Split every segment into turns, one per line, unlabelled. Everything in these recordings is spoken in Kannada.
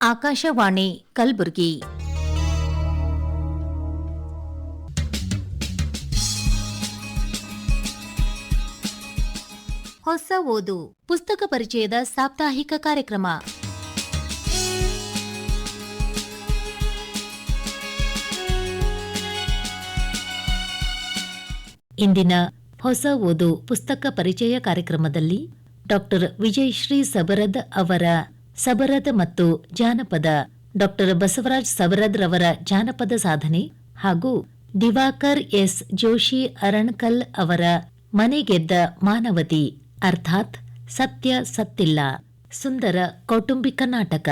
ಆಕಾಶವಾಣಿ ಕಲಬುರಗಿ. ಹೊಸ ಓದು ಪುಸ್ತಕ ಪರಿಚಯದ ಸಾಪ್ತಾಹಿಕ ಕಾರ್ಯಕ್ರಮ. ಇಂದಿನ ಹೊಸ ಓದು ಪುಸ್ತಕ ಪರಿಚಯ ಕಾರ್ಯಕ್ರಮದಲ್ಲಿ ಡಾಕ್ಟರ್ ವಿಜಯಶ್ರೀ ಸಬರದ್ ಅವರ ಸಬರದ್ ಮತ್ತು ಜಾನಪದ, ಡಾಕ್ಟರ್ ಬಸವರಾಜ್ ಸಬರದ್ ರವರ ಜಾನಪದ ಸಾಧನೆ ಹಾಗೂ ದಿವಾಕರ್ ಎಸ್ ಜೋಶಿ ಅರಣ್ಕಲ್ ಅವರ ಮನೆಗೆದ್ದ ಮಾನವತಿ ಅರ್ಥಾತ್ ಸತ್ಯ ಸತ್ತಿಲ್ಲ ಸುಂದರ ಕೌಟುಂಬಿಕ ನಾಟಕ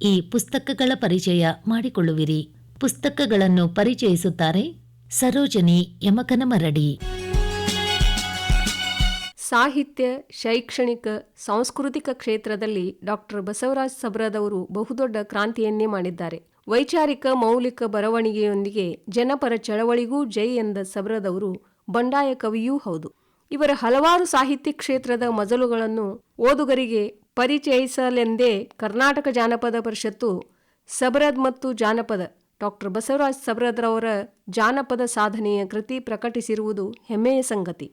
ಈ ಪುಸ್ತಕಗಳ ಪರಿಚಯ ಮಾಡಿಕೊಳ್ಳುವಿರಿ. ಪುಸ್ತಕಗಳನ್ನು ಪರಿಚಯಿಸುತ್ತಾರೆ ಸರೋಜನಿ ಯಮಕನಮರಡಿ.
ಸಾಹಿತ್ಯ, ಶೈಕ್ಷಣಿಕ, ಸಾಂಸ್ಕೃತಿಕ ಕ್ಷೇತ್ರದಲ್ಲಿ ಡಾಕ್ಟರ್ ಬಸವರಾಜ್ ಸಬರದ್ ಅವರು ಬಹುದೊಡ್ಡ ಕ್ರಾಂತಿಯನ್ನೇ ಮಾಡಿದ್ದಾರೆ. ವೈಚಾರಿಕ ಮೌಲಿಕ ಬರವಣಿಗೆಯೊಂದಿಗೆ ಜನಪರ ಚಳವಳಿಗೂ ಜೈ ಎಂದ ಸಬರದ್ ಅವರು ಬಂಡಾಯ ಕವಿಯೂ ಹೌದು. ಇವರ ಹಲವಾರು ಸಾಹಿತ್ಯ ಕ್ಷೇತ್ರದ ಮಜಲುಗಳನ್ನು ಓದುಗರಿಗೆ ಪರಿಚಯಿಸಲೆಂದೇ ಕರ್ನಾಟಕ ಜಾನಪದ ಪರಿಷತ್ತು ಸಬರದ್ ಮತ್ತು ಜಾನಪದ ಡಾಕ್ಟರ್ ಬಸವರಾಜ್ ಸಬರದ್ ರವರ ಜಾನಪದ ಸಾಧನೆಯ ಕೃತಿ ಪ್ರಕಟಿಸಿರುವುದು ಹೆಮ್ಮೆಯ ಸಂಗತಿ.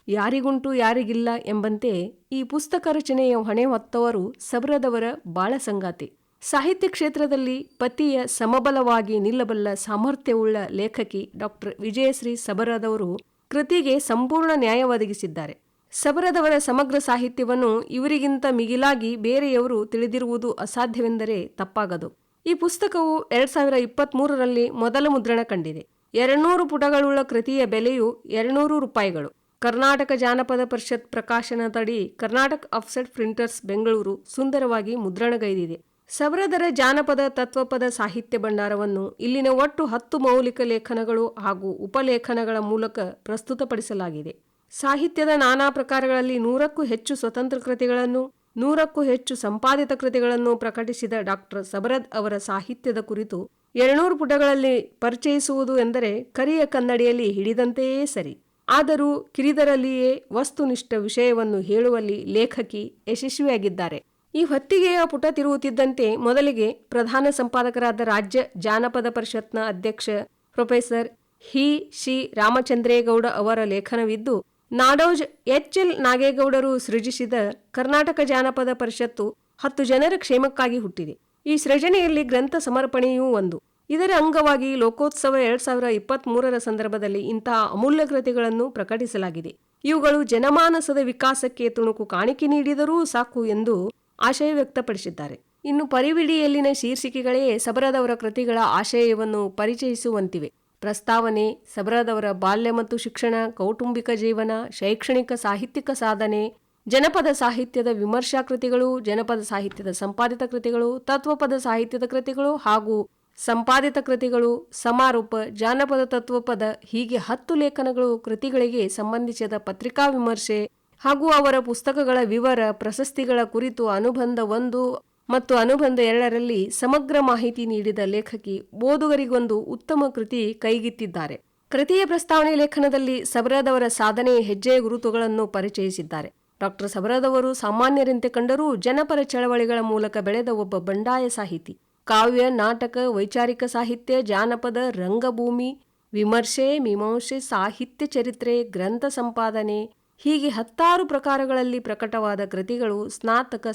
ಯಾರಿಗುಂಟು ಯಾರಿಗಿಲ್ಲ ಎಂಬಂತೆ ಈ ಪುಸ್ತಕ ರಚನೆಯ ಹೊಣೆ ಹೊತ್ತವರು ಸಬರದ್ ಅವರ ಬಾಳ ಸಂಗಾತಿ. ಸಾಹಿತ್ಯ ಕ್ಷೇತ್ರದಲ್ಲಿ ಪತಿಯ ಸಮಬಲವಾಗಿ ನಿಲ್ಲಬಲ್ಲ ಸಾಮರ್ಥ್ಯವುಳ್ಳ ಲೇಖಕಿ ಡಾಕ್ಟರ್ ವಿಜಯಶ್ರೀ ಸಬರದ್ ಅವರು ಕೃತಿಗೆ ಸಂಪೂರ್ಣ ನ್ಯಾಯ ಒದಗಿಸಿದ್ದಾರೆ. ಸಬರದ್ ಅವರ ಸಮಗ್ರ ಸಾಹಿತ್ಯವನ್ನು ಇವರಿಗಿಂತ ಮಿಗಿಲಾಗಿ ಬೇರೆಯವರು ತಿಳಿದಿರುವುದು ಅಸಾಧ್ಯವೆಂದರೆ ತಪ್ಪಾಗದು. ಈ ಪುಸ್ತಕವು 2023ರಲ್ಲಿ ಮೊದಲ ಮುದ್ರಣ ಕಂಡಿದೆ. 200 ಪುಟಗಳುಳ್ಳ ಕೃತಿಯ ಬೆಲೆಯು 200 ರೂಪಾಯಿಗಳು. ಕರ್ನಾಟಕ ಜಾನಪದ ಪರಿಷತ್ ಪ್ರಕಾಶನದಡಿ ಕರ್ನಾಟಕ ಆಫ್ಸೆಟ್ ಪ್ರಿಂಟರ್ಸ್ ಬೆಂಗಳೂರು ಸುಂದರವಾಗಿ ಮುದ್ರಣಗೈದಿದೆ. ಸಬರದರ ಜಾನಪದ ತತ್ವಪದ ಸಾಹಿತ್ಯ ಭಂಡಾರವನ್ನು ಇಲ್ಲಿನ ಒಟ್ಟು 10 ಮೌಲಿಕ ಲೇಖನಗಳು ಹಾಗೂ ಉಪಲೇಖನಗಳ ಮೂಲಕ ಪ್ರಸ್ತುತಪಡಿಸಲಾಗಿದೆ. ಸಾಹಿತ್ಯದ ನಾನಾ ಪ್ರಕಾರಗಳಲ್ಲಿ 100ಕ್ಕೂ ಹೆಚ್ಚು ಸ್ವತಂತ್ರ ಕೃತಿಗಳನ್ನು 100ಕ್ಕೂ ಹೆಚ್ಚು ಸಂಪಾದಿತ ಕೃತಿಗಳನ್ನು ಪ್ರಕಟಿಸಿದ ಡಾಕ್ಟರ್ ಸಬರದ್ ಅವರ ಸಾಹಿತ್ಯದ ಕುರಿತು 200 ಪುಟಗಳಲ್ಲಿ ಪರಿಚಯಿಸುವುದು ಎಂದರೆ ಕರಿಯ ಕನ್ನಡಿಯಲ್ಲಿ ಹಿಡಿದಂತೆಯೇ ಸರಿ. ಆದರೂ ಕಿರಿದರಲ್ಲಿಯೇ ವಸ್ತುನಿಷ್ಠ ವಿಷಯವನ್ನು ಹೇಳುವಲ್ಲಿ ಲೇಖಕಿ ಯಶಸ್ವಿಯಾಗಿದ್ದಾರೆ. ಈ ಹೊತ್ತಿಗೆಯ ಪುಟ ತಿರುಗುತ್ತಿದ್ದಂತೆ ಮೊದಲಿಗೆ ಪ್ರಧಾನ ಸಂಪಾದಕರಾದ ರಾಜ್ಯ ಜಾನಪದ ಪರಿಷತ್ನ ಅಧ್ಯಕ್ಷ ಪ್ರೊಫೆಸರ್ ಶ್ರೀ ರಾಮಚಂದ್ರೇಗೌಡ ಅವರ ಲೇಖನವಿದ್ದು, ನಾಡೋಜ್ ಎಲ್ ನಾಗೇಗೌಡರು ಸೃಜಿಸಿದ ಕರ್ನಾಟಕ ಜಾನಪದ ಪರಿಷತ್ತು 10 ಜನರ ಕ್ಷೇಮಕ್ಕಾಗಿ ಹುಟ್ಟಿದೆ. ಈ ಸೃಜನೆಯಲ್ಲಿ ಗ್ರಂಥ ಸಮರ್ಪಣೆಯೂ ಒಂದು. ಇದರ ಅಂಗವಾಗಿ ಲೋಕೋತ್ಸವ 2023ರ ಸಂದರ್ಭದಲ್ಲಿ ಇಂತಹ ಅಮೂಲ್ಯ ಕೃತಿಗಳನ್ನು ಪ್ರಕಟಿಸಲಾಗಿದೆ. ಇವುಗಳು ಜನಮಾನಸದ ವಿಕಾಸಕ್ಕೆ ತುಣುಕು ಕಾಣಿಕೆ ನೀಡಿದರೂ ಸಾಕು ಎಂದು ಆಶಯ ವ್ಯಕ್ತಪಡಿಸಿದ್ದಾರೆ. ಇನ್ನು ಪರಿವಿಡಿಯಲ್ಲಿನ ಶೀರ್ಷಿಕೆಗಳೇ ಸಬರದ್ ಅವರ ಕೃತಿಗಳ ಆಶಯವನ್ನು ಪರಿಚಯಿಸುವಂತಿವೆ. ಪ್ರಸ್ತಾವನೆ, ಸಬರದ್ ಅವರ ಬಾಲ್ಯ ಮತ್ತು ಶಿಕ್ಷಣ, ಕೌಟುಂಬಿಕ ಜೀವನ, ಶೈಕ್ಷಣಿಕ ಸಾಹಿತ್ಯಿಕ ಸಾಧನೆ, ಜನಪದ ಸಾಹಿತ್ಯದ ವಿಮರ್ಶಾ ಕೃತಿಗಳು, ಜನಪದ ಸಾಹಿತ್ಯದ ಸಂಪಾದಿತ ಕೃತಿಗಳು, ತತ್ವಪದ ಸಾಹಿತ್ಯದ ಕೃತಿಗಳು ಹಾಗೂ ಸಂಪಾದಿತ ಕೃತಿಗಳು, ಸಮಾರೋಪ, ಜಾನಪದ ತತ್ವಪದ ಹೀಗೆ 10 ಲೇಖನಗಳು, ಕೃತಿಗಳಿಗೆ ಸಂಬಂಧಿಸಿದ ಪತ್ರಿಕಾ ವಿಮರ್ಶೆ ಹಾಗೂ ಅವರ ಪುಸ್ತಕಗಳ ವಿವರ, ಪ್ರಶಸ್ತಿಗಳ ಕುರಿತು ಅನುಬಂಧ 1 ಮತ್ತು ಅನುಬಂಧ 2ರಲ್ಲಿ ಸಮಗ್ರ ಮಾಹಿತಿ ನೀಡಿದ ಲೇಖಕಿ ಓದುಗರಿಗೊಂದು ಉತ್ತಮ ಕೃತಿ ಕೈಗಿತ್ತಿದ್ದಾರೆ. ಕೃತಿಯ ಪ್ರಸ್ತಾವನೆ ಲೇಖನದಲ್ಲಿ ಸಬರದ್ ಅವರ ಸಾಧನೆಯ ಹೆಜ್ಜೆಯ ಗುರುತುಗಳನ್ನು ಪರಿಚಯಿಸಿದ್ದಾರೆ. ಡಾಕ್ಟರ್ ಸಬರದ್ ಅವರು ಸಾಮಾನ್ಯರಂತೆ ಕಂಡರೂ ಜನಪರ ಚಳವಳಿಗಳ ಮೂಲಕ ಬೆಳೆದ ಒಬ್ಬ ಬಂಡಾಯ ಸಾಹಿತಿ. ಕಾವ್ಯ, ನಾಟಕ, ವೈಚಾರಿಕ ಸಾಹಿತ್ಯ, ಜಾನಪದ, ರಂಗಭೂಮಿ, ವಿಮರ್ಶೆ, ಮೀಮಾಂಸೆ, ಸಾಹಿತ್ಯ ಚರಿತ್ರೆ, ಗ್ರಂಥ ಸಂಪಾದನೆ ಹೀಗೆ 10 ಪ್ರಕಾರಗಳಲ್ಲಿ ಪ್ರಕಟವಾದ ಕೃತಿಗಳು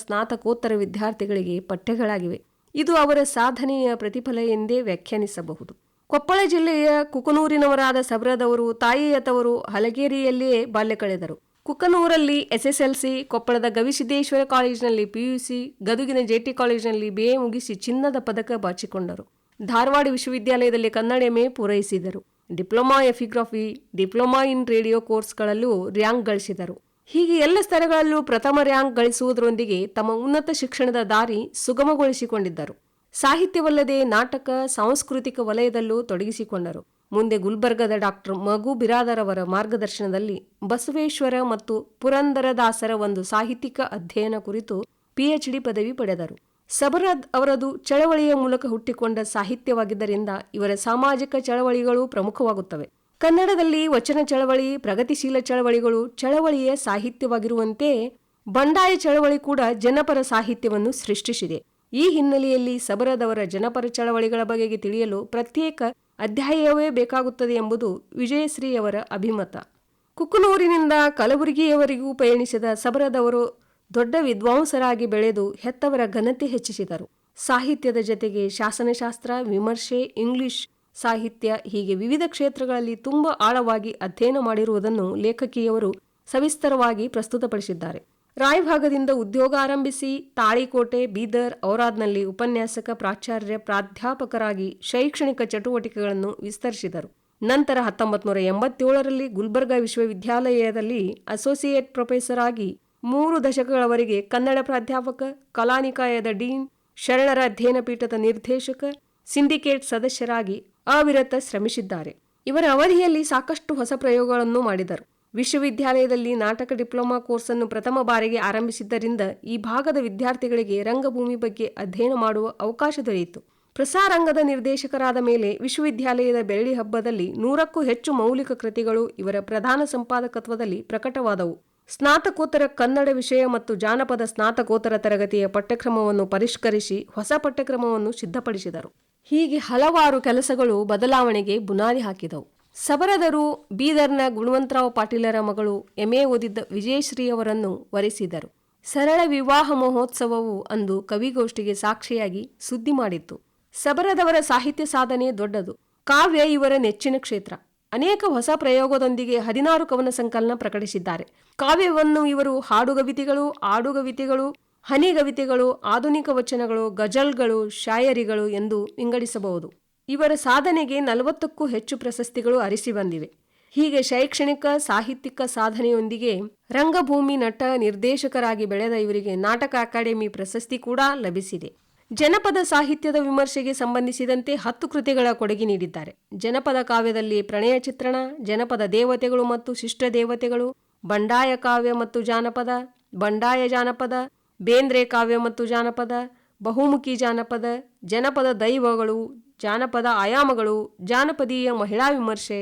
ಸ್ನಾತಕೋತ್ತರ ವಿದ್ಯಾರ್ಥಿಗಳಿಗೆ ಪಠ್ಯಗಳಾಗಿವೆ. ಇದು ಅವರ ಸಾಧನೆಯ ಪ್ರತಿಫಲ ಎಂದೇ ವ್ಯಾಖ್ಯಾನಿಸಬಹುದು. ಕೊಪ್ಪಳ ಜಿಲ್ಲೆಯ ಕುಕನೂರಿನವರಾದ ಸಬರದ್ ಅವರು ತಾಯಿಯ ತವರು ಹಲಗೇರಿಯಲ್ಲಿಯೇ ಬಾಲ್ಯ ಕಳೆದರು. ಕುಕನೂರಲ್ಲಿ SSLC, ಕೊಪ್ಪಳದ ಗವಿಸಿದ್ದೇಶ್ವರ ಕಾಲೇಜಿನಲ್ಲಿ PUC, ಗದುಗಿನ JT ಕಾಲೇಜಿನಲ್ಲಿ BA ಮುಗಿಸಿ ಚಿನ್ನದ ಪದಕ ಬಾಚಿಕೊಂಡರು. ಧಾರವಾಡ ವಿಶ್ವವಿದ್ಯಾಲಯದಲ್ಲಿ ಕನ್ನಡ MA ಪೂರೈಸಿದರು. Diploma epigraphy, diploma in radio ಕೋರ್ಸ್ಗಳಲ್ಲೂ ರ್ಯಾಂಕ್ ಗಳಿಸಿದರು. ಹೀಗೆ ಎಲ್ಲ ಸ್ತರಗಳಲ್ಲೂ ಪ್ರಥಮ ರ್ಯಾಂಕ್ ಗಳಿಸುವುದರೊಂದಿಗೆ ತಮ್ಮ ಉನ್ನತ ಶಿಕ್ಷಣದ ದಾರಿ ಸುಗಮಗೊಳಿಸಿಕೊಂಡಿದ್ದರು. ಸಾಹಿತ್ಯವಲ್ಲದೆ ನಾಟಕ, ಸಾಂಸ್ಕೃತಿಕ ವಲಯದಲ್ಲೂ ತೊಡಗಿಸಿಕೊಂಡರು. ಮುಂದೆ ಗುಲ್ಬರ್ಗದ ಡಾಕ್ಟರ್ ಮಗು ಬಿರಾದರ್ ಅವರ ಮಾರ್ಗದರ್ಶನದಲ್ಲಿ ಬಸವೇಶ್ವರ ಮತ್ತು ಪುರಂದರದಾಸರ ಒಂದು ಸಾಹಿತ್ಯಿಕ ಅಧ್ಯಯನ ಕುರಿತು PhD ಪದವಿ ಪಡೆದರು. ಸಬರದ್ ಅವರದು ಚಳವಳಿಯ ಮೂಲಕ ಹುಟ್ಟಿಕೊಂಡ ಸಾಹಿತ್ಯವಾಗಿದ್ದರಿಂದ ಇವರ ಸಾಮಾಜಿಕ ಚಳವಳಿಗಳು ಪ್ರಮುಖವಾಗುತ್ತವೆ. ಕನ್ನಡದಲ್ಲಿ ವಚನ ಚಳವಳಿ, ಪ್ರಗತಿಶೀಲ ಚಳವಳಿಗಳು ಚಳವಳಿಯ ಸಾಹಿತ್ಯವಾಗಿರುವಂತೆ ಬಂಡಾಯ ಚಳವಳಿ ಕೂಡ ಜನಪರ ಸಾಹಿತ್ಯವನ್ನು ಸೃಷ್ಟಿಸಿದೆ. ಈ ಹಿನ್ನೆಲೆಯಲ್ಲಿ ಸಬರದವರ ಜನಪರ ಚಳವಳಿಗಳ ಬಗೆಗೆ ತಿಳಿಯಲು ಪ್ರತ್ಯೇಕ ಅಧ್ಯಾಯವೇ ಬೇಕಾಗುತ್ತದೆ ಎಂಬುದು ವಿಜಯಶ್ರೀಯವರ ಅಭಿಮತ. ಕುಕನೂರಿನಿಂದ ಕಲಬುರಗಿಯವರೆಗೂ ಪಯಣಿಸಿದ ಸಬರದವರು ದೊಡ್ಡ ವಿದ್ವಾಂಸರಾಗಿ ಬೆಳೆದು ಹೆತ್ತವರ ಘನತೆ ಹೆಚ್ಚಿಸಿದರು. ಸಾಹಿತ್ಯದ ಜತೆಗೆ ಶಾಸನಶಾಸ್ತ್ರ, ವಿಮರ್ಶೆ, ಇಂಗ್ಲಿಷ್ ಸಾಹಿತ್ಯ ಹೀಗೆ ವಿವಿಧ ಕ್ಷೇತ್ರಗಳಲ್ಲಿ ತುಂಬ ಆಳವಾಗಿ ಅಧ್ಯಯನ ಮಾಡಿರುವುದನ್ನು ಲೇಖಕಿಯವರು ಸವಿಸ್ತರವಾಗಿ ಪ್ರಸ್ತುತಪಡಿಸಿದ್ದಾರೆ. ರಾಯಭಾಗದಿಂದ ಉದ್ಯೋಗ ಆರಂಭಿಸಿ ತಾಳಿಕೋಟೆ, ಬೀದರ್, ಔರಾದ್ನಲ್ಲಿ ಉಪನ್ಯಾಸಕ, ಪ್ರಾಚಾರ್ಯ, ಪ್ರಾಧ್ಯಾಪಕರಾಗಿ ಶೈಕ್ಷಣಿಕ ಚಟುವಟಿಕೆಗಳನ್ನು ವಿಸ್ತರಿಸಿದರು. ನಂತರ 1987ರಲ್ಲಿ ಗುಲ್ಬರ್ಗಾ ವಿಶ್ವವಿದ್ಯಾಲಯದಲ್ಲಿ ಅಸೋಸಿಯೇಟ್ ಪ್ರೊಫೆಸರ್ ಆಗಿ 3 ದಶಕಗಳವರೆಗೆ ಕನ್ನಡ ಪ್ರಾಧ್ಯಾಪಕ, ಕಲಾನಿಕಾಯದ ಡೀನ್, ಶರಣರ ಅಧ್ಯಯನ ಪೀಠದ ನಿರ್ದೇಶಕ, ಸಿಂಡಿಕೇಟ್ ಸದಸ್ಯರಾಗಿ ಅವಿರತ ಶ್ರಮಿಸಿದ್ದಾರೆ. ಇವರ ಅವಧಿಯಲ್ಲಿ ಸಾಕಷ್ಟು ಹೊಸ ಪ್ರಯೋಗಗಳನ್ನು ಮಾಡಿದರು. ವಿಶ್ವವಿದ್ಯಾಲಯದಲ್ಲಿ ನಾಟಕ ಡಿಪ್ಲೊಮಾ ಕೋರ್ಸನ್ನು ಪ್ರಥಮ ಬಾರಿಗೆ ಆರಂಭಿಸಿದ್ದರಿಂದ ಈ ಭಾಗದ ವಿದ್ಯಾರ್ಥಿಗಳಿಗೆ ರಂಗಭೂಮಿ ಬಗ್ಗೆ ಅಧ್ಯಯನ ಮಾಡುವ ಅವಕಾಶ ದೊರೆಯಿತು. ಪ್ರಸಾರಾಂಗದ ನಿರ್ದೇಶಕರಾದ ಮೇಲೆ ವಿಶ್ವವಿದ್ಯಾಲಯದ ಬೆಳ್ಳಿ ಹಬ್ಬದಲ್ಲಿ 100ಕ್ಕೂ ಹೆಚ್ಚು ಮೌಲಿಕ ಕೃತಿಗಳು ಇವರ ಪ್ರಧಾನ ಸಂಪಾದಕತ್ವದಲ್ಲಿ ಪ್ರಕಟವಾದವು. ಸ್ನಾತಕೋತ್ತರ ಕನ್ನಡ ವಿಷಯ ಮತ್ತು ಜಾನಪದ ಸ್ನಾತಕೋತ್ತರ ತರಗತಿಯ ಪಠ್ಯಕ್ರಮವನ್ನು ಪರಿಷ್ಕರಿಸಿ ಹೊಸ ಪಠ್ಯಕ್ರಮವನ್ನು ಸಿದ್ಧಪಡಿಸಿದರು. ಹೀಗೆ ಹಲವಾರು ಕೆಲಸಗಳು ಬದಲಾವಣೆಗೆ ಬುನಾದಿ ಹಾಕಿದವು. ಸಬರದರು ಬೀದರ್ನ ಗುಣವಂತರಾವ್ ಪಾಟೀಲರ ಮಗಳು MA ಓದಿದ್ದ ವಿಜಯಶ್ರೀಯವರನ್ನು ವರಿಸಿದರು. ಸರಳ ವಿವಾಹ ಮಹೋತ್ಸವವು ಅಂದು ಕವಿಗೋಷ್ಠಿಗೆ ಸಾಕ್ಷಿಯಾಗಿ ಸುದ್ದಿ ಮಾಡಿತ್ತು. ಸಬರದವರ ಸಾಹಿತ್ಯ ಸಾಧನೆ ದೊಡ್ಡದು. ಕಾವ್ಯ ಇವರ ನೆಚ್ಚಿನ ಕ್ಷೇತ್ರ. ಅನೇಕ ಹೊಸ ಪ್ರಯೋಗದೊಂದಿಗೆ 16 ಕವನ ಸಂಕಲನ ಪ್ರಕಟಿಸಿದ್ದಾರೆ. ಕಾವ್ಯವನ್ನು ಇವರು ಹಾಡುಗವಿತೆಗಳು, ಆಡುಗವಿತೆಗಳು, ಹನಿಗವಿತೆಗಳು, ಆಧುನಿಕ ವಚನಗಳು, ಗಜಲ್ಗಳು, ಶಾಯರಿಗಳು ಎಂದು ವಿಂಗಡಿಸಬಹುದು. ಇವರ ಸಾಧನೆಗೆ 40ಕ್ಕೂ ಹೆಚ್ಚು ಪ್ರಶಸ್ತಿಗಳು ಅರಿಸಿ ಬಂದಿವೆ. ಹೀಗೆ ಶೈಕ್ಷಣಿಕ ಸಾಹಿತ್ಯಿಕ ಸಾಧನೆಯೊಂದಿಗೆ ರಂಗಭೂಮಿ ನಟ ನಿರ್ದೇಶಕರಾಗಿ ಬೆಳೆದ ಇವರಿಗೆ ನಾಟಕ ಅಕಾಡೆಮಿ ಪ್ರಶಸ್ತಿ ಕೂಡ ಲಭಿಸಿದೆ. ಜನಪದ ಸಾಹಿತ್ಯದ ವಿಮರ್ಶೆಗೆ ಸಂಬಂಧಿಸಿದಂತೆ 10 ಕೃತಿಗಳ ಕೊಡುಗೆ ನೀಡಿದ್ದಾರೆ. ಜನಪದ ಕಾವ್ಯದಲ್ಲಿ ಪ್ರಣಯ ಚಿತ್ರಣ, ಜನಪದ ದೇವತೆಗಳು ಮತ್ತು ಶಿಷ್ಟ ದೇವತೆಗಳು, ಬಂಡಾಯ ಕಾವ್ಯ ಮತ್ತು ಜಾನಪದ, ಬಂಡಾಯ ಜಾನಪದ, ಬೇಂದ್ರೆ ಕಾವ್ಯ ಮತ್ತು ಜಾನಪದ, ಬಹುಮುಖಿ ಜಾನಪದ, ಜನಪದ ದೈವಗಳು, ಜಾನಪದ ಆಯಾಮಗಳು, ಜಾನಪದೀಯ ಮಹಿಳಾ ವಿಮರ್ಶೆ,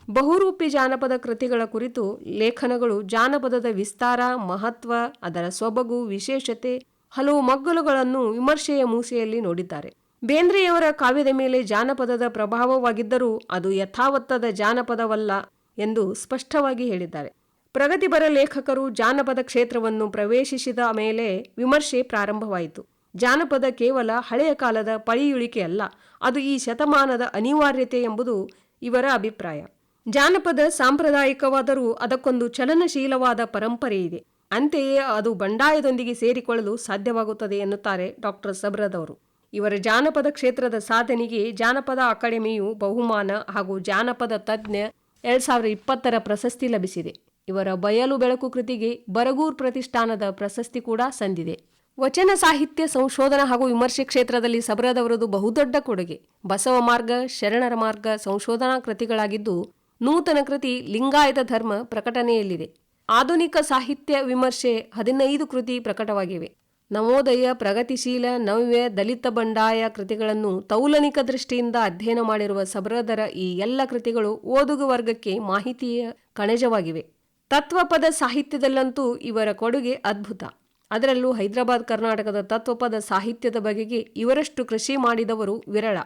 ಬಹುರೂಪಿ ಜಾನಪದ ಕೃತಿಗಳ ಕುರಿತು ಲೇಖನಗಳು, ಜಾನಪದದ ವಿಸ್ತಾರ, ಮಹತ್ವ, ಅದರ ಸೊಬಗು, ವಿಶೇಷತೆ, ಹಲವು ಮಗ್ಗಲುಗಳನ್ನು ವಿಮರ್ಶೆಯ ಮೂಸೆಯಲ್ಲಿ ನೋಡಿದ್ದಾರೆ. ಬೇಂದ್ರೆಯವರ ಕಾವ್ಯದ ಮೇಲೆ ಜಾನಪದದ ಪ್ರಭಾವವಾಗಿದ್ದರೂ ಅದು ಯಥಾವತ್ತದ ಜಾನಪದವಲ್ಲ ಎಂದು ಸ್ಪಷ್ಟವಾಗಿ ಹೇಳಿದ್ದಾರೆ. ಪ್ರಗತಿಪರ ಲೇಖಕರು ಜಾನಪದ ಕ್ಷೇತ್ರವನ್ನು ಪ್ರವೇಶಿಸಿದ ಮೇಲೆ ವಿಮರ್ಶೆ ಪ್ರಾರಂಭವಾಯಿತು. ಜಾನಪದ ಕೇವಲ ಹಳೆಯ ಕಾಲದ ಪಳಿಯುಳಿಕೆ ಅಲ್ಲ, ಅದು ಈ ಶತಮಾನದ ಅನಿವಾರ್ಯತೆ ಎಂಬುದು ಇವರ ಅಭಿಪ್ರಾಯ. ಜಾನಪದ ಸಾಂಪ್ರದಾಯಿಕವಾದರೂ ಅದಕ್ಕೊಂದು ಚಲನಶೀಲವಾದ ಪರಂಪರೆ ಇದೆ. ಅಂತೆಯೇ ಅದು ಬಂಡಾಯದೊಂದಿಗೆ ಸೇರಿಕೊಳ್ಳಲು ಸಾಧ್ಯವಾಗುತ್ತದೆ ಎನ್ನುತ್ತಾರೆ ಡಾಕ್ಟರ್ ಸಬ್ರದವರು. ಇವರ ಜಾನಪದ ಕ್ಷೇತ್ರದ ಸಾಧನೆಗೆ ಜಾನಪದ ಅಕಾಡೆಮಿಯು ಬಹುಮಾನ ಹಾಗೂ ಜಾನಪದ ತಜ್ಞ 2020ರ ಪ್ರಶಸ್ತಿ ಲಭಿಸಿದೆ. ಇವರ ಬಯಲು ಬೆಳಕು ಕೃತಿಗೆ ಬರಗೂರ್ ಪ್ರತಿಷ್ಠಾನದ ಪ್ರಶಸ್ತಿ ಕೂಡ ಸಂದಿದೆ. ವಚನ ಸಾಹಿತ್ಯ ಸಂಶೋಧನಾ ಹಾಗೂ ವಿಮರ್ಶೆ ಕ್ಷೇತ್ರದಲ್ಲಿ ಸಬ್ರದವರದು ಬಹುದೊಡ್ಡ ಕೊಡುಗೆ. ಬಸವ ಮಾರ್ಗ, ಶರಣರ ಮಾರ್ಗ ಸಂಶೋಧನಾ ಕೃತಿಗಳಾಗಿದ್ದು, ನೂತನ ಕೃತಿ ಲಿಂಗಾಯತ ಧರ್ಮ ಪ್ರಕಟಣೆಯಲ್ಲಿದೆ. ಆಧುನಿಕ ಸಾಹಿತ್ಯ ವಿಮರ್ಶೆ 15 ಕೃತಿ ಪ್ರಕಟವಾಗಿವೆ. ನವೋದಯ, ಪ್ರಗತಿಶೀಲ, ನವ್ಯ, ದಲಿತ, ಬಂಡಾಯ ಕೃತಿಗಳನ್ನು ತೌಲನಿಕ ದೃಷ್ಟಿಯಿಂದ ಅಧ್ಯಯನ ಮಾಡಿರುವ ಸಬ್ರದರ ಈ ಎಲ್ಲ ಕೃತಿಗಳು ಓದುಗ ವರ್ಗಕ್ಕೆ ಮಾಹಿತಿಯ ಕಣಜವಾಗಿವೆ. ತತ್ವಪದ ಸಾಹಿತ್ಯದಲ್ಲಂತೂ ಇವರ ಕೊಡುಗೆ ಅದ್ಭುತ. ಅದರಲ್ಲೂ ಹೈದರಾಬಾದ್ ಕರ್ನಾಟಕದ ತತ್ವಪದ ಸಾಹಿತ್ಯದ ಬಗೆಗೆ ಇವರಷ್ಟು ಕೃಷಿ ಮಾಡಿದವರು ವಿರಳ.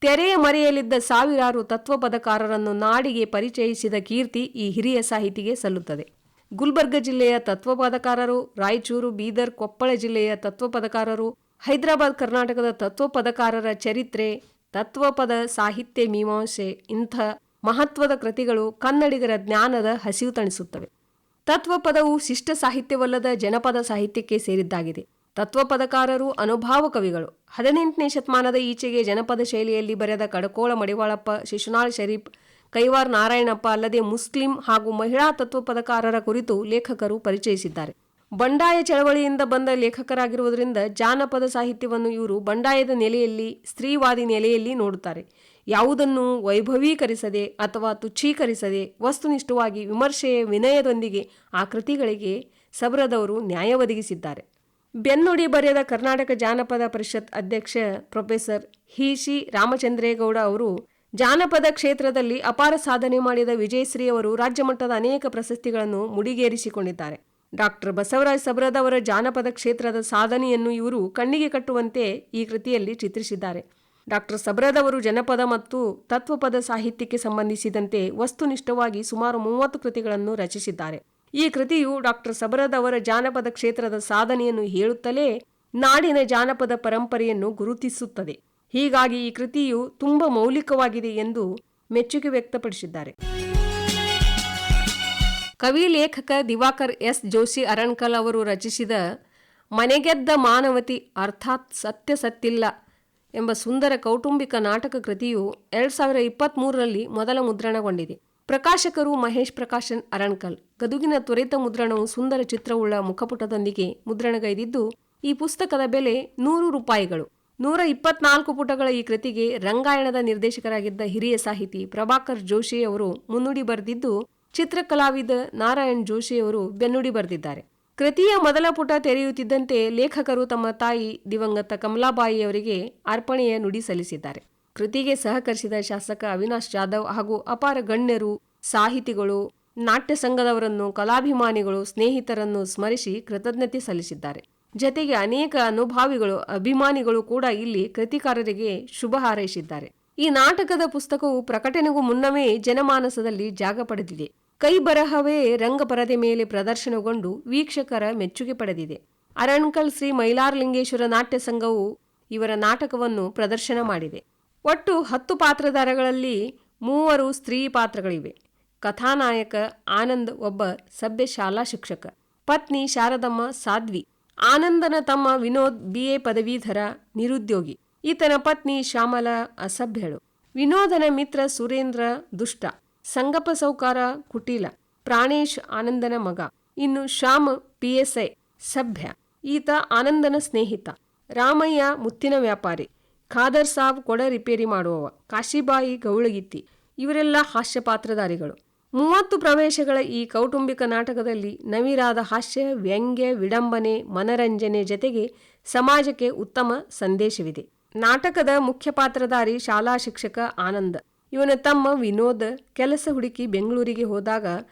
ತೆರೆಯ ಮರೆಯಲಿದ್ದ ಸಾವಿರಾರು ತತ್ವಪದಕಾರರನ್ನು ನಾಡಿಗೆ ಪರಿಚಯಿಸಿದ ಕೀರ್ತಿ ಈ ಹಿರಿಯ ಸಾಹಿತಿಗೆ ಸಲ್ಲುತ್ತದೆ. ಗುಲ್ಬರ್ಗ ಜಿಲ್ಲೆಯ ತತ್ವಪದಕಾರರು, ರಾಯಚೂರು, ಬೀದರ್, ಕೊಪ್ಪಳ ಜಿಲ್ಲೆಯ ತತ್ವಪದಕಾರರು, ಹೈದರಾಬಾದ್ ಕರ್ನಾಟಕದ ತತ್ವಪದಕಾರರ ಚರಿತ್ರೆ, ತತ್ವಪದ ಸಾಹಿತ್ಯ ಮೀಮಾಂಸೆ ಇಂಥ ಮಹತ್ವದ ಕೃತಿಗಳು ಕನ್ನಡಿಗರ ಜ್ಞಾನದ ಹಸಿವು ತಣಿಸುತ್ತವೆ. ತತ್ವಪದವು ಶಿಷ್ಟ ಸಾಹಿತ್ಯವಲ್ಲದ ಜನಪದ ಸಾಹಿತ್ಯಕ್ಕೆ ಸೇರಿದ್ದಾಗಿದೆ. ತತ್ವಪದಕಾರರು ಅನುಭಾವ ಕವಿಗಳು. 18ನೇ ಶತಮಾನದ ಈಚೆಗೆ ಜನಪದ ಶೈಲಿಯಲ್ಲಿ ಬರೆದ ಕಡಕೋಳ ಮಡಿವಾಳಪ್ಪ, ಶಿಶುನಾಳ್ ಶರೀಫ್, ಕೈವಾರ್ ನಾರಾಯಣಪ್ಪ ಅಲ್ಲದೆ ಮುಸ್ಲಿಂ ಹಾಗೂ ಮಹಿಳಾ ತತ್ವಪದಕಾರರ ಕುರಿತು ಲೇಖಕರು ಪರಿಚಯಿಸಿದ್ದಾರೆ. ಬಂಡಾಯ ಚಳವಳಿಯಿಂದ ಬಂದ ಲೇಖಕರಾಗಿರುವುದರಿಂದ ಜಾನಪದ ಸಾಹಿತ್ಯವನ್ನು ಇವರು ಬಂಡಾಯದ ನೆಲೆಯಲ್ಲಿ, ಸ್ತ್ರೀವಾದಿ ನೆಲೆಯಲ್ಲಿ ನೋಡುತ್ತಾರೆ. ಯಾವುದನ್ನು ವೈಭವೀಕರಿಸದೆ ಅಥವಾ ತುಚ್ಛೀಕರಿಸದೆ ವಸ್ತುನಿಷ್ಠವಾಗಿ ವಿಮರ್ಶೆಯ ವಿನಯದೊಂದಿಗೆ ಆ ಕೃತಿಗಳಿಗೆ ಸಬ್ರದವರು ನ್ಯಾಯ ಒದಗಿಸಿದ್ದಾರೆ. ಬೆನ್ನುಡಿ ಬರೆದ ಕರ್ನಾಟಕ ಜಾನಪದ ಪರಿಷತ್ ಅಧ್ಯಕ್ಷ ಪ್ರೊಫೆಸರ್ ಹಿ.ಸಿ. ರಾಮಚಂದ್ರೇಗೌಡ ಅವರು ಜಾನಪದ ಕ್ಷೇತ್ರದಲ್ಲಿ ಅಪಾರ ಸಾಧನೆ ಮಾಡಿದ ವಿಜಯಶ್ರೀ ಅವರು ರಾಜ್ಯಮಟ್ಟದ ಅನೇಕ ಪ್ರಶಸ್ತಿಗಳನ್ನು ಮುಡಿಗೇರಿಸಿಕೊಂಡಿದ್ದಾರೆ. ಡಾಕ್ಟರ್ ಬಸವರಾಜ್ ಸಬ್ರದವರ ಜಾನಪದ ಕ್ಷೇತ್ರದ ಸಾಧನೆಯನ್ನು ಇವರು ಕಣ್ಣಿಗೆ ಕಟ್ಟುವಂತೆ ಈ ಕೃತಿಯಲ್ಲಿ ಚಿತ್ರಿಸಿದ್ದಾರೆ. ಡಾಕ್ಟರ್ ಸಬ್ರದವರು ಜನಪದ ಮತ್ತು ತತ್ವಪದ ಸಾಹಿತ್ಯಕ್ಕೆ ಸಂಬಂಧಿಸಿದಂತೆ ವಸ್ತುನಿಷ್ಠವಾಗಿ ಸುಮಾರು 30 ಕೃತಿಗಳನ್ನು ರಚಿಸಿದ್ದಾರೆ. ಈ ಕೃತಿಯು ಡಾಕ್ಟರ್ ಸಬ್ರದವರ ಜಾನಪದ ಕ್ಷೇತ್ರದ ಸಾಧನೆಯನ್ನು ಹೇಳುತ್ತಲೇ ನಾಡಿನ ಜಾನಪದ ಪರಂಪರೆಯನ್ನು ಗುರುತಿಸುತ್ತದೆ. ಹೀಗಾಗಿ ಈ ಕೃತಿಯು ತುಂಬ ಮೌಲಿಕವಾಗಿದೆ ಎಂದು ಮೆಚ್ಚುಗೆ ವ್ಯಕ್ತಪಡಿಸಿದ್ದಾರೆ. ಕವಿ ಲೇಖಕ ದಿವಾಕರ್ ಎಸ್ ಜೋಶಿ ಅರಣ್ಕಲ್ ಅವರು ರಚಿಸಿದ ಮನೆಗೆದ್ದ ಮಾನವತಿ ಅರ್ಥಾತ್ ಸತ್ಯ ಸತ್ತಿಲ್ಲ ಎಂಬ ಸುಂದರ ಕೌಟುಂಬಿಕ ನಾಟಕ ಕೃತಿಯು 2023ರಲ್ಲಿ ಮೊದಲ ಮುದ್ರಣಗೊಂಡಿದೆ. ಪ್ರಕಾಶಕರು ಮಹೇಶ್ ಪ್ರಕಾಶನ್ ಅರಣ್ಕಲ್. ಗದುಗಿನ ತ್ವರಿತ ಮುದ್ರಣವು ಸುಂದರ ಚಿತ್ರವುಳ್ಳ ಮುಖಪುಟದೊಂದಿಗೆ ಮುದ್ರಣಗೈದಿದ್ದು, ಈ ಪುಸ್ತಕದ ಬೆಲೆ 100 ರೂಪಾಯಿಗಳು. 124 ಪುಟಗಳ ಈ ಕೃತಿಗೆ ರಂಗಾಯಣದ ನಿರ್ದೇಶಕರಾಗಿದ್ದ ಹಿರಿಯ ಸಾಹಿತಿ ಪ್ರಭಾಕರ್ ಜೋಶಿ ಅವರು ಮುನ್ನುಡಿ ಬರೆದಿದ್ದು, ಚಿತ್ರಕಲಾವಿದ ನಾರಾಯಣ್ ಜೋಶಿಯವರು ಬೆನ್ನುಡಿ ಬರೆದಿದ್ದಾರೆ. ಕೃತಿಯ ಮೊದಲ ಪುಟ ತೆರೆಯುತ್ತಿದ್ದಂತೆ ಲೇಖಕರು ತಮ್ಮ ತಾಯಿ ದಿವಂಗತ ಕಮಲಾಬಾಯಿಯವರಿಗೆ ಅರ್ಪಣೆಯ ನುಡಿ ಸಲ್ಲಿಸಿದ್ದಾರೆ. ಕೃತಿಗೆ ಸಹಕರಿಸಿದ ಶಾಸಕ ಅವಿನಾಶ್ ಜಾಧವ್ ಹಾಗೂ ಅಪಾರ ಗಣ್ಯರು, ಸಾಹಿತಿಗಳು, ನಾಟ್ಯ ಸಂಘದವರನ್ನು, ಕಲಾಭಿಮಾನಿಗಳು, ಸ್ನೇಹಿತರನ್ನು ಸ್ಮರಿಸಿ ಕೃತಜ್ಞತೆ ಸಲ್ಲಿಸಿದ್ದಾರೆ. ಜತೆಗೆ ಅನೇಕ ಅನುಭಾವಿಗಳು, ಅಭಿಮಾನಿಗಳು ಕೂಡ ಇಲ್ಲಿ ಕೃತಿಕಾರರಿಗೆ ಶುಭ ಹಾರೈಸಿದ್ದಾರೆ. ಈ ನಾಟಕದ ಪುಸ್ತಕವು ಪ್ರಕಟಣೆಗೂ ಮುನ್ನವೇ ಜನಮಾನಸದಲ್ಲಿ ಜಾಗ ಪಡೆದಿದೆ. ಕೈ ಬರಹವೇ ರಂಗಪರದೆ ಮೇಲೆ ಪ್ರದರ್ಶನಗೊಂಡು ವೀಕ್ಷಕರ ಮೆಚ್ಚುಗೆ ಪಡೆದಿದೆ. ಅರಣ್ಕಲ್ ಶ್ರೀ ಮೈಲಾರಲಿಂಗೇಶ್ವರ ನಾಟ್ಯ ಸಂಘವು ಇವರ ನಾಟಕವನ್ನು ಪ್ರದರ್ಶನ ಮಾಡಿದೆ. ಒಟ್ಟು 10 ಪಾತ್ರಧಾರಗಳಲ್ಲಿ 3 ಸ್ತ್ರೀ ಪಾತ್ರಗಳಿವೆ. ಕಥಾನಾಯಕ ಆನಂದ್ ಒಬ್ಬ ಸಭ್ಯ ಶಾಲಾ ಶಿಕ್ಷಕ, ಪತ್ನಿ ಶಾರದಮ್ಮ ಸಾಧ್ವಿ, ಆನಂದನ ತಮ್ಮ ವಿನೋದ್ BA ಪದವೀಧರ ನಿರುದ್ಯೋಗಿ, ಈತನ ಪತ್ನಿ ಶ್ಯಾಮಲಾ ಅಸಭ್ಯಳು, ವಿನೋದನ ಮಿತ್ರ ಸುರೇಂದ್ರ ದುಷ್ಟ, ಸಂಗಪ್ಪ ಸೌಕಾರ ಕುಟೀಲ, ಪ್ರಾಣೇಶ್ ಆನಂದನ ಮಗ, ಇನ್ನು ಶ್ಯಾಮ್ PSI ಸಭ್ಯ, ಈತ ಆನಂದನ ಸ್ನೇಹಿತ, ರಾಮಯ್ಯ ಮುತ್ತಿನ ವ್ಯಾಪಾರಿ, ಖಾದರ್ ಸಾಬ್ ಕೊಡ ರಿಪೇರಿ ಮಾಡುವವ, ಕಾಶಿಬಾಯಿ ಗೌಳಗಿತ್ತಿ ಇವರೆಲ್ಲ ಹಾಸ್ಯ ಪಾತ್ರಧಾರಿಗಳು. 30 ಪ್ರವೇಶಗಳ ಈ ಕೌಟುಂಬಿಕ ನಾಟಕದಲ್ಲಿ ನವಿರಾದ ಹಾಸ್ಯ, ವ್ಯಂಗ್ಯ, ವಿಡಂಬನೆ, ಮನರಂಜನೆ ಜತೆಗೆ ಸಮಾಜಕ್ಕೆ ಉತ್ತಮ ಸಂದೇಶವಿದೆ. ನಾಟಕದ ಮುಖ್ಯ ಪಾತ್ರಧಾರಿ ಶಾಲಾ ಶಿಕ್ಷಕ ಆನಂದ. ಇವನ ತಮ್ಮ ವಿನೋದ್ ಕೆಲಸ ಹುಡುಕಿ ಬೆಂಗಳೂರಿಗೆ ಹೋದಾಗ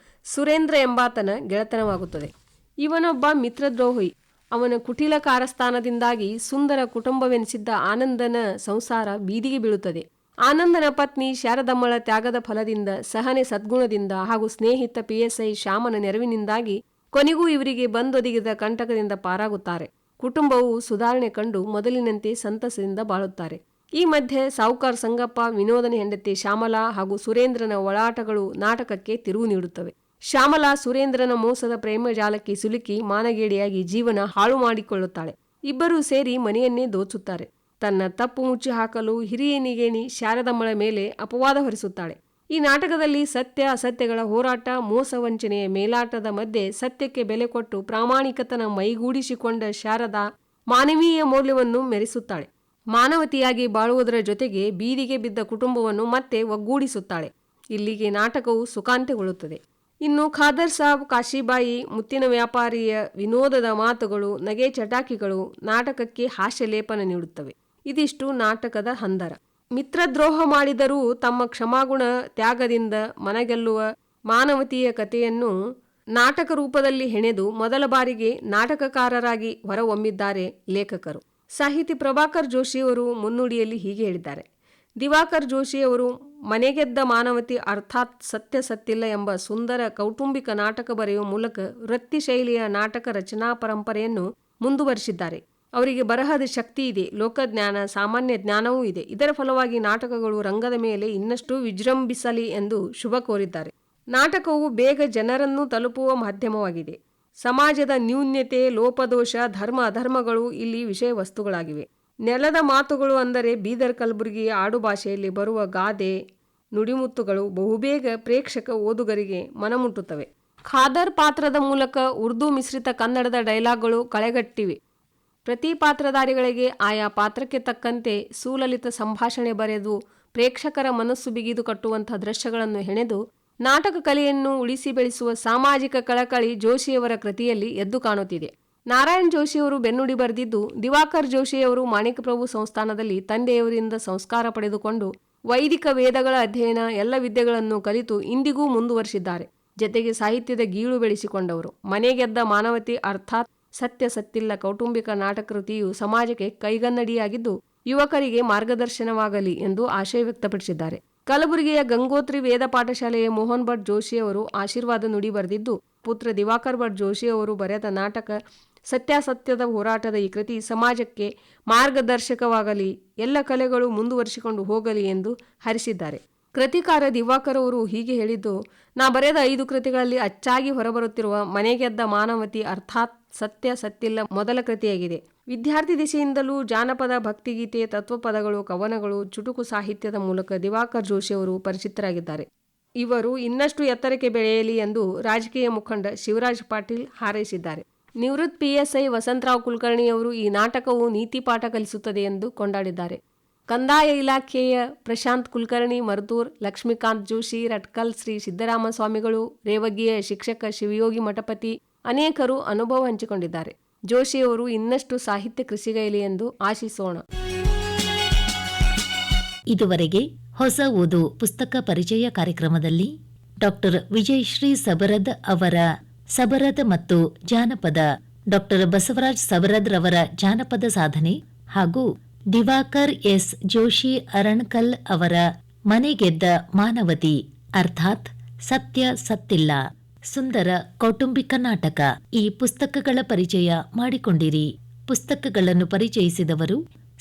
ಸುರೇಂದ್ರ ಎಂಬಾತನ ಗೆಳೆತನವಾಗುತ್ತದೆ. ಇವನೊಬ್ಬ ಮಿತ್ರದ್ರೋಹಿ. ಅವನ ಕುಟಿಲ ಕಾರಸ್ಥಾನದಿಂದಾಗಿ ಸುಂದರ ಕುಟುಂಬವೆನಿಸಿದ್ದ ಆನಂದನ ಸಂಸಾರ ಬೀದಿಗೆ ಬೀಳುತ್ತದೆ. ಆನಂದನ ಪತ್ನಿ ಶಾರದಮ್ಮಳ ತ್ಯಾಗದ ಫಲದಿಂದ, ಸಹನೆ ಸದ್ಗುಣದಿಂದ ಹಾಗೂ ಸ್ನೇಹಿತ PSI ಶ್ಯಾಮನ ನೆರವಿನಿಂದಾಗಿ ಕೊನೆಗೂ ಇವರಿಗೆ ಬಂದೊದಗಿದ ಕಂಟಕದಿಂದ ಪಾರಾಗುತ್ತಾರೆ. ಕುಟುಂಬವು ಸುಧಾರಣೆ ಕಂಡು ಮೊದಲಿನಂತೆ ಸಂತಸದಿಂದ ಬಾಳುತ್ತಾರೆ. ಈ ಮಧ್ಯೆ ಸಾವುಕಾರ ಸಂಗಪ್ಪ, ವಿನೋದನ ಹೆಂಡತಿ ಶ್ಯಾಮಲಾ ಹಾಗೂ ಸುರೇಂದ್ರನ ಒಳಾಟಗಳು ನಾಟಕಕ್ಕೆ ತಿರುವು ನೀಡುತ್ತವೆ. ಶ್ಯಾಮಲಾ ಸುರೇಂದ್ರನ ಮೋಸದ ಪ್ರೇಮ ಜಾಲಕ್ಕೆ ಸಿಲುಕಿ ಮಾನಗೇಡಿಯಾಗಿ ಜೀವನ ಹಾಳು ಮಾಡಿಕೊಳ್ಳುತ್ತಾಳೆ. ಇಬ್ಬರೂ ಸೇರಿ ಮನೆಯನ್ನೇ ದೋಚುತ್ತಾರೆ. ತನ್ನ ತಪ್ಪು ಮುಚ್ಚಿ ಹಾಕಲು ಹಿರಿಯನಿಗೇಣಿ ಶಾರದಮ್ಮಳ ಮೇಲೆ ಅಪವಾದ ಹೊರಿಸುತ್ತಾಳೆ. ಈ ನಾಟಕದಲ್ಲಿ ಸತ್ಯ ಅಸತ್ಯಗಳ ಹೋರಾಟ, ಮೋಸ ವಂಚನೆಯ ಮೇಲಾಟದ ಮಧ್ಯೆ ಸತ್ಯಕ್ಕೆ ಬೆಲೆ ಕೊಟ್ಟು ಪ್ರಾಮಾಣಿಕತನ ಮೈಗೂಡಿಸಿಕೊಂಡ ಶಾರದಾ ಮಾನವೀಯ ಮೌಲ್ಯವನ್ನು ಮೆರೆಸುತ್ತಾಳೆ. ಮಾನವತಿಯಾಗಿ ಬಾಳುವುದರ ಜೊತೆಗೆ ಬೀದಿಗೆ ಬಿದ್ದ ಕುಟುಂಬವನ್ನು ಮತ್ತೆ ಒಗ್ಗೂಡಿಸುತ್ತಾಳೆ. ಇಲ್ಲಿಗೆ ನಾಟಕವು ಸುಖಾಂತ್ಯಗೊಳ್ಳುತ್ತದೆ. ಇನ್ನು ಖಾದರ್ ಸಾಬ್, ಕಾಶಿಬಾಯಿ, ಮುತ್ತಿನ ವ್ಯಾಪಾರಿಯ ವಿನೋದದ ಮಾತುಗಳು, ನಗೆ ಚಟಾಕಿಗಳು ನಾಟಕಕ್ಕೆ ಹಾಸ್ಯ ಲೇಪನ ನೀಡುತ್ತವೆ. ಇದಿಷ್ಟು ನಾಟಕದ ಹಂದರ. ಮಿತ್ರದ್ರೋಹ ಮಾಡಿದರೂ ತಮ್ಮ ಕ್ಷಮಾಗುಣ ತ್ಯಾಗದಿಂದ ಮನಗೆಲ್ಲುವ ಮಾನವತಿಯ ಕಥೆಯನ್ನು ನಾಟಕ ರೂಪದಲ್ಲಿ ಹೆಣೆದು ಮೊದಲ ಬಾರಿಗೆ ನಾಟಕಕಾರರಾಗಿ ಹೊರಹೊಮ್ಮಿದ್ದಾರೆ ಲೇಖಕರು. ಸಾಹಿತಿ ಪ್ರಭಾಕರ್ ಜೋಶಿಯವರು ಮುನ್ನುಡಿಯಲ್ಲಿ ಹೀಗೆ ಹೇಳಿದ್ದಾರೆ: ದಿವಾಕರ್ ಜೋಶಿಯವರು ಮನೆಗೆದ್ದ ಮಾನವತಿ ಅರ್ಥಾತ್ ಸತ್ಯ ಸತ್ತಿಲ್ಲ ಎಂಬ ಸುಂದರ ಕೌಟುಂಬಿಕ ನಾಟಕ ಬರೆಯುವ ಮೂಲಕ ವೃತ್ತಿ ಶೈಲಿಯ ನಾಟಕ ರಚನಾ ಪರಂಪರೆಯನ್ನು ಮುಂದುವರಿಸಿದ್ದಾರೆ. ಅವರಿಗೆ ಬರಹದ ಶಕ್ತಿ ಇದೆ, ಲೋಕಜ್ಞಾನ, ಸಾಮಾನ್ಯ ಜ್ಞಾನವೂ ಇದೆ. ಇದರ ಫಲವಾಗಿ ನಾಟಕಗಳು ರಂಗದ ಮೇಲೆ ಇನ್ನಷ್ಟು ವಿಜೃಂಭಿಸಲಿ ಎಂದು ಶುಭ ಕೋರಿದ್ದಾರೆ. ನಾಟಕವು ಬೇಗ ಜನರನ್ನು ತಲುಪುವ ಮಾಧ್ಯಮವಾಗಿದೆ. ಸಮಾಜದ ನ್ಯೂನ್ಯತೆ, ಲೋಪದೋಷ, ಧರ್ಮ ಅಧರ್ಮಗಳು ಇಲ್ಲಿ ವಿಷಯ ವಸ್ತುಗಳಾಗಿವೆ. ನೆಲದ ಮಾತುಗಳು ಅಂದರೆ ಬೀದರ್ ಕಲಬುರಗಿಯ ಆಡುಭಾಷೆಯಲ್ಲಿ ಬರುವ ಗಾದೆ ನುಡಿಮುತ್ತುಗಳು ಬಹುಬೇಗ ಪ್ರೇಕ್ಷಕ ಓದುಗರಿಗೆ ಮನಮುಟ್ಟುತ್ತವೆ. ಖಾದರ್ ಪಾತ್ರದ ಮೂಲಕ ಉರ್ದು ಮಿಶ್ರಿತ ಕನ್ನಡದ ಡೈಲಾಗ್ಗಳು ಕಳೆಗಟ್ಟಿವೆ. ಪ್ರತಿ ಪಾತ್ರಧಾರಿಗಳಿಗೆ ಆಯಾ ಪಾತ್ರಕ್ಕೆ ತಕ್ಕಂತೆ ಸುಲಲಿತ ಸಂಭಾಷಣೆ ಬರೆದು ಪ್ರೇಕ್ಷಕರ ಮನಸ್ಸು ಬಿಗಿದು ಕಟ್ಟುವಂಥ ದೃಶ್ಯಗಳನ್ನು ಹೆಣೆದು ನಾಟಕ ಕಲೆಯನ್ನು ಉಳಿಸಿ ಬೆಳೆಸುವ ಸಾಮಾಜಿಕ ಕಳಕಳಿ ಜೋಶಿಯವರ ಕೃತಿಯಲ್ಲಿ ಎದ್ದು ಕಾಣುತ್ತಿದೆ. ನಾರಾಯಣ್ ಜೋಶಿಯವರು ಬೆನ್ನುಡಿ ಬರೆದಿದ್ದು, ದಿವಾಕರ್ ಜೋಶಿಯವರು ಮಾಣಿಕಪ್ರಭು ಸಂಸ್ಥಾನದಲ್ಲಿ ತಂದೆಯವರಿಂದ ಸಂಸ್ಕಾರ ಪಡೆದುಕೊಂಡು ವೈದಿಕ ವೇದಗಳ ಅಧ್ಯಯನ ಎಲ್ಲ ವಿದ್ಯೆಗಳನ್ನು ಕಲಿತು ಇಂದಿಗೂ ಮುಂದುವರಿಸಿದ್ದಾರೆ. ಜತೆಗೆ ಸಾಹಿತ್ಯದ ಗೀಳು ಬೆಳೆಸಿಕೊಂಡವರು. ಮನೆಗೆದ್ದ ಮಾನವತಿ ಅರ್ಥಾತ್ ಸತ್ಯ ಸತ್ತಿಲ್ಲ ಕೌಟುಂಬಿಕ ನಾಟಕ ಕೃತಿಯು ಸಮಾಜಕ್ಕೆ ಕೈಗನ್ನಡಿಯಾಗಿದ್ದು ಯುವಕರಿಗೆ ಮಾರ್ಗದರ್ಶನವಾಗಲಿ ಎಂದು ಆಶಯ ವ್ಯಕ್ತಪಡಿಸಿದ್ದಾರೆ. ಕಲಬುರಗಿಯ ಗಂಗೋತ್ರಿ ವೇದ ಪಾಠಶಾಲೆಯ ಮೋಹನ್ ಭಟ್ ಜೋಶಿ ಅವರು ಆಶೀರ್ವಾದ ನುಡಿ ಬರೆದಿದ್ದು, ಪುತ್ರ ದಿವಾಕರ್ ಭಟ್ ಜೋಶಿ ಅವರು ಬರೆದ ನಾಟಕ ಸತ್ಯಾಸತ್ಯದ ಹೋರಾಟದ ಈ ಕೃತಿ ಸಮಾಜಕ್ಕೆ ಮಾರ್ಗದರ್ಶಕವಾಗಲಿ, ಎಲ್ಲ ಕಲೆಗಳು ಮುಂದುವರಿಸಿಕೊಂಡು ಹೋಗಲಿ ಎಂದು ಹರಿಸಿದ್ದಾರೆ. ಕೃತಿಕಾರ ದಿವಾಕರ್ ಅವರು ಹೀಗೆ ಹೇಳಿದ್ದು, ನಾ ಬರೆದ 5 ಕೃತಿಗಳಲ್ಲಿ ಅಚ್ಚಾಗಿ ಹೊರಬರುತ್ತಿರುವ ಮನೆಗೆದ್ದ ಮಾನವತಿ ಅರ್ಥಾತ್ ಸತ್ಯ ಸತ್ತಿಲ್ಲ ಮೊದಲ ಕೃತಿಯಾಗಿದೆ. ವಿದ್ಯಾರ್ಥಿ ದಿಸೆಯಿಂದಲೂ ಜಾನಪದ, ಭಕ್ತಿಗೀತೆ, ತತ್ವಪದಗಳು, ಕವನಗಳು, ಚುಟುಕು ಸಾಹಿತ್ಯದ ಮೂಲಕ ದಿವಾಕರ್ ಜೋಶಿ ಅವರು ಪರಿಚಿತರಾಗಿದ್ದಾರೆ. ಇವರು ಇನ್ನಷ್ಟು ಎತ್ತರಕ್ಕೆ ಬೆಳೆಯಲಿ ಎಂದು ರಾಜಕೀಯ ಮುಖಂಡ ಶಿವರಾಜ್ ಪಾಟೀಲ್ ಹಾರೈಸಿದ್ದಾರೆ. ನಿವೃತ್ತ PSI ವಸಂತರಾವ್ ಕುಲಕರ್ಣಿಯವರು ಈ ನಾಟಕವು ನೀತಿ ಪಾಠ ಕಲಿಸುತ್ತದೆ ಎಂದು ಕೊಂಡಾಡಿದ್ದಾರೆ. ಕಂದಾಯ ಇಲಾಖೆಯ ಪ್ರಶಾಂತ್ ಕುಲಕರ್ಣಿ, ಮರುತೂರ್, ಲಕ್ಷ್ಮೀಕಾಂತ್ ಜೋಶಿ, ರಟ್ಕಲ್ ಶ್ರೀ ಸಿದ್ದರಾಮ ಸ್ವಾಮಿಗಳು, ರೇವಗಿಯ ಶಿಕ್ಷಕ ಶಿವಯೋಗಿ ಮಠಪತಿ ಅನೇಕರು ಅನುಭವ ಹಂಚಿಕೊಂಡಿದ್ದಾರೆ. ಜೋಶಿಯವರು ಇನ್ನಷ್ಟು ಸಾಹಿತ್ಯ ಕೃಷಿಗೈಲಿ ಎಂದು ಆಶಿಸೋಣ.
ಇದುವರೆಗೆ ಹೊಸ ಓದು ಪುಸ್ತಕ ಪರಿಚಯ ಕಾರ್ಯಕ್ರಮದಲ್ಲಿ ಡಾಕ್ಟರ್ ವಿಜಯಶ್ರೀ ಸಬರದ್ ಅವರ ಸಬರದ್ ಮತ್ತು ಜಾನಪದ, ಡಾಕ್ಟರ್ ಬಸವರಾಜ್ ಸಬರದ್ ರವರ ಜಾನಪದ ಸಾಧನೆ ಹಾಗೂ ದಿವಾಕರ್ ಎಸ್ ಜೋಶಿ ಅರಣಕಲ್ ಅವರ ಮನೆಗೆದ್ದ ಮಾನವತಿ ಅರ್ಥಾತ್ ಸತ್ಯ ಸತ್ತಿಲ್ಲ ಸುಂದರ ಕೌಟುಂಬಿಕ ನಾಟಕ ಈ ಪುಸ್ತಕಗಳ ಪರಿಚಯ ಮಾಡಿಕೊಂಡಿರಿ. ಪುಸ್ತಕಗಳನ್ನು ಪರಿಚಯಿಸಿದವರು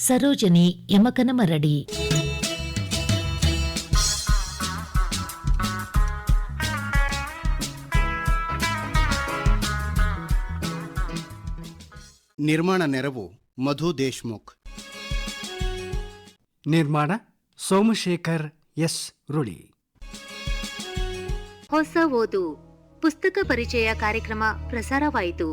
ಸರೋಜನಿ ಯಮಕನಮರಡಿ.
ನಿರ್ಮಾಣ ನೆರವು ಮಧು ದೇಶ್ಮುಖ್.
ನಿರ್ಮಾಣ ಸೋಮಶೇಖರ್ ಎಸ್ ರುಳಿ.
ಹೊಸ ಓದು ಪುಸ್ತಕ ಪರಿಚಯ ಕಾರ್ಯಕ್ರಮ ಪ್ರಸಾರವಾಯಿತು.